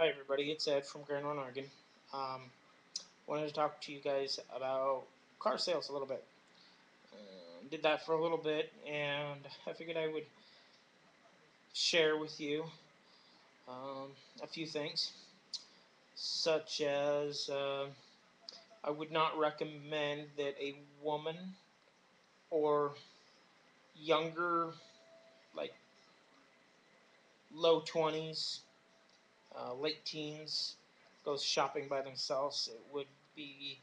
Hi everybody, it's Ed from Grand Run, Oregon. Um, Wanted to talk to you guys about car sales a little bit. Did that for a little bit, and I figured I would share with you a few things, such as I would not recommend that a woman or younger, like low 20s, late teens, goes shopping by themselves. It would be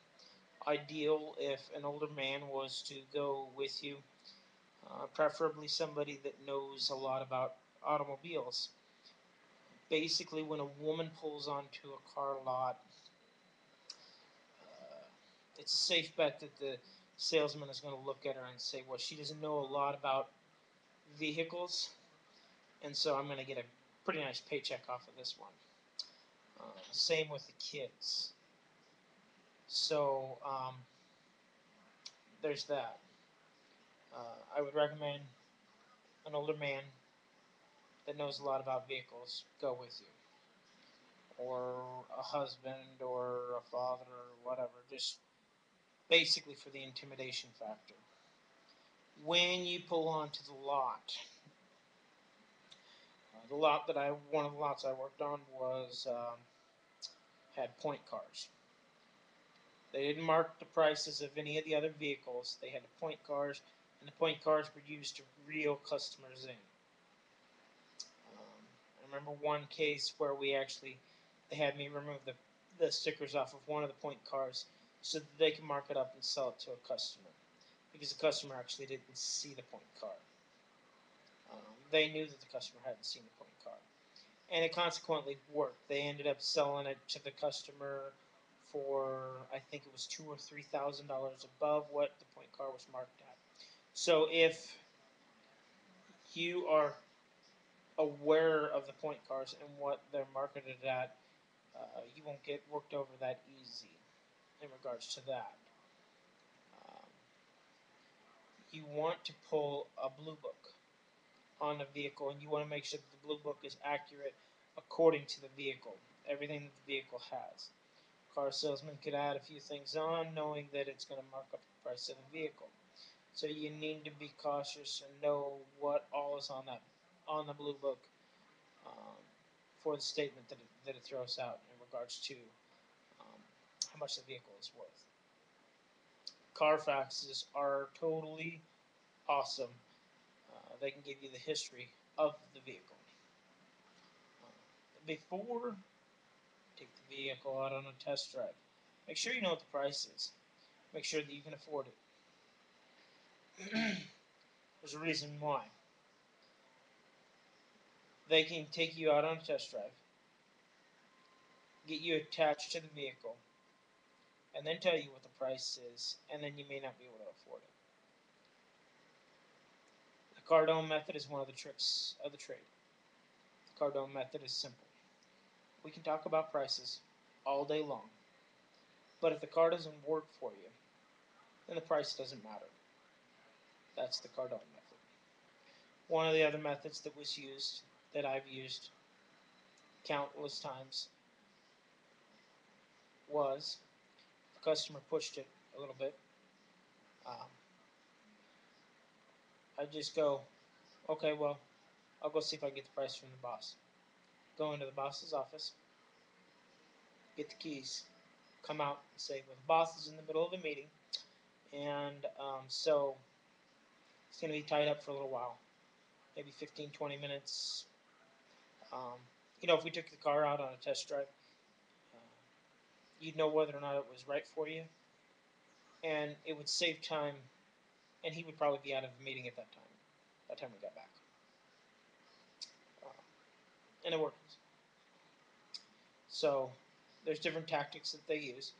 ideal if an older man was to go with you, preferably somebody that knows a lot about automobiles. Basically, when a woman pulls onto a car lot, uh, it's a safe bet that the salesman is going to look at her and say, well, she doesn't know a lot about vehicles, and so I'm going to get a pretty nice paycheck off of this one. Same with the kids. So there's that. I would recommend an older man that knows a lot about vehicles go with you, or a husband, or a father, or whatever, just basically for the intimidation factor. When you pull onto the lot, one of the lots I worked on was had point cars. They didn't mark the prices of any of the other vehicles. They had the point cars, and the point cars were used to reel customers in. I remember one case where they had me remove the stickers off of one of the point cars so that they could mark it up and sell it to a customer, because the customer actually didn't see the point car. They knew that the customer hadn't seen the point car, and it consequently worked. They ended up selling it to the customer for, I think it was $2,000 or $3,000 above what the point car was marked at. So if you are aware of the point cars and what they're marketed at, you won't get worked over that easy in regards to that. Um, you want to pull a blue book on the vehicle, and you want to make sure that the blue book is accurate according to the vehicle, everything that the vehicle has. Car salesman could add a few things on, knowing that it's going to mark up the price of the vehicle. So you need to be cautious and know what all is on the blue book, um, for the statement that it throws out in regards to um, how much the vehicle is worth. Carfaxes are totally awesome. They can give you the history of the vehicle. Before you take the vehicle out on a test drive, make sure you know what the price is. Make sure that you can afford it. There's a reason why. They can take you out on a test drive, get you attached to the vehicle, and then tell you what the price is, and then you may not be able to afford it. The Cardone method is one of the tricks of the trade. The Cardone method is simple. We can talk about prices all day long, but if the car doesn't work for you, then the price doesn't matter. That's the Cardone method. One of the other methods that was used, that I've used countless times, was the customer pushed it a little bit. Um, I just go, okay, well, I'll go see if I can get the price from the boss. Go into the boss's office, get the keys, come out and say, well, the boss is in the middle of a meeting, and so it's going to be tied up for a little while, maybe 15, 20 minutes. Um, if we took the car out on a test drive, uh, you'd know whether or not it was right for you, and it would save time, and he would probably be out of the meeting at that time, by the time we got back. Uh, and it works. So there's different tactics that they use.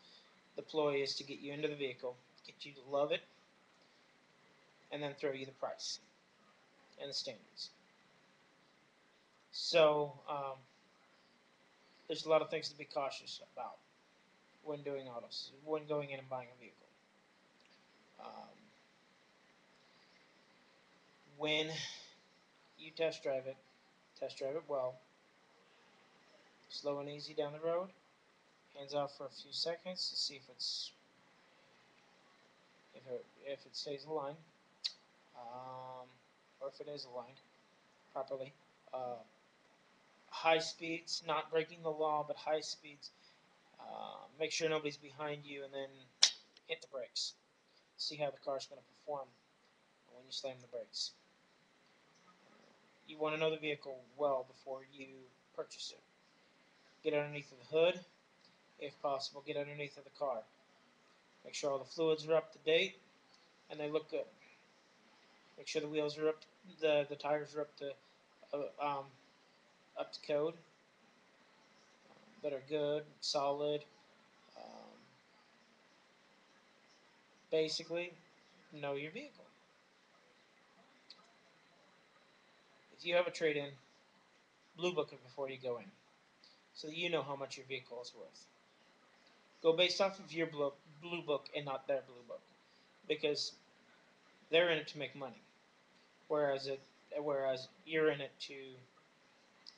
The ploy is to get you into the vehicle, get you to love it, and then throw you the price and the standards. So there's a lot of things to be cautious about when doing autos, when going in and buying a vehicle. Um, when you test drive it well, Slow and easy down the road. Hands off for a few seconds to see if it stays aligned, or if it is aligned properly. Uh, High speeds, not breaking the law, but high speeds. Make sure nobody's behind you, and then hit the brakes. See how the car's going to perform when you slam the brakes. You want to know the vehicle well before you purchase it. Get underneath of the hood, if possible. Get underneath of the car. Make sure all the fluids are up to date and they look good. Make sure the wheels are up, the tires are up to code, that are good, solid. Um, Basically, know your vehicle. If you have a trade-in, blue book it before you go in, so that you know how much your vehicle is worth. Go based off of your blue book and not their blue book, because they're in it to make money, whereas you're in it to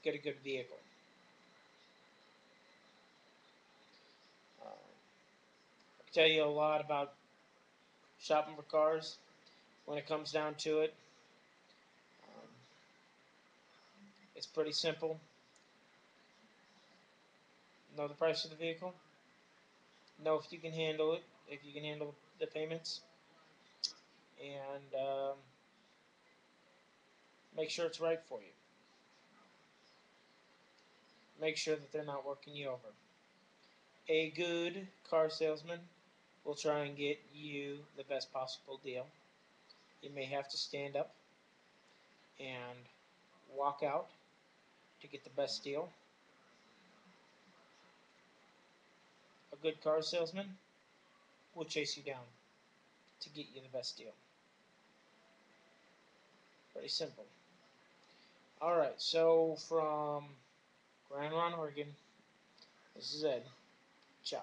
get a good vehicle. I can tell you a lot about shopping for cars. When it comes down to it, um, it's pretty simple. Know the price of the vehicle. Know if you can handle it, if you can handle the payments, and make sure it's right for you. Make sure that they're not working you over. A good car salesman will try and get you the best possible deal. You may have to stand up and walk out to get the best deal. A good car salesman will chase you down to get you the best deal. Pretty simple. All right, so from Grand Ron, Oregon, this is Ed. Ciao.